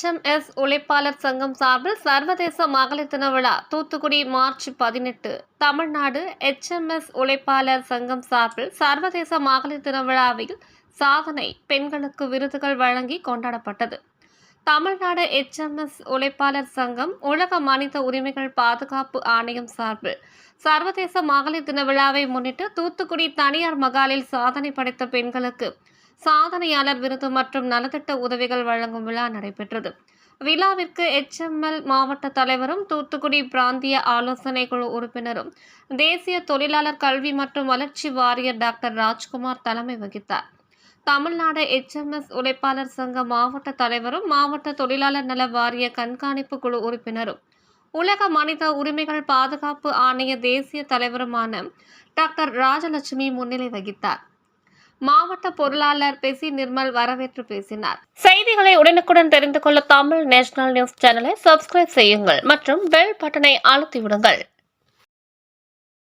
HMS உழைப்பாளர் சங்கம் சார்பில் சர்வதேச மகளிர் தின விழா தூத்துக்குடி மார்ச் 18. தமிழ்நாடு HMS உழைப்பாளர் சங்கம் சார்பில் சர்வதேச மகளிர் தின விழாவில் சாதனை பெண்களுக்கு விருதுகள் வழங்கி கொண்டாடப்பட்டது. தமிழ்நாடு HMS உழைப்பாளர் சங்கம் உலக மனித உரிமைகள் பாதுகாப்பு ஆணையம் சார்பில் சர்வதேச மகளிர் தின விழாவை முன்னிட்டு தூத்துக்குடி தனியார் மகாலில் சாதனை படைத்த பெண்களுக்கு சாதனையாளர் விருது மற்றும் நலத்திட்ட உதவிகள் வழங்கும் விழா நடைபெற்றது. விழாவிற்கு HML மாவட்ட தலைவரும் தூத்துக்குடி பிராந்திய ஆலோசனை குழு உறுப்பினரும் தேசிய தொழிலாளர் கல்வி மற்றும் வளர்ச்சி வாரியர் டாக்டர் ராஜ்குமார் தலைமை வகித்தார். தமிழ்நாடு HMS உழைப்பாளர் சங்க மாவட்ட தலைவரும் மாவட்ட தொழிலாளர் நல வாரிய கண்காணிப்பு குழு உறுப்பினரும் உலக மனித உரிமைகள் பாதுகாப்பு ஆணைய தேசிய தலைவருமான டாக்டர் ராஜலட்சுமி முன்னிலை வகித்தார். மாவட்ட பொருளாளர் பெசி நிர்மல் வரவேற்று பேசினார். செய்திகளை உடனுக்குடன் தெரிந்து கொள்ள தமிழ் நேஷனல் நியூஸ் சேனலை சப்ஸ்கிரைப் செய்யுங்கள் மற்றும் பெல் பட்டனை அழுத்தி விடுங்கள்.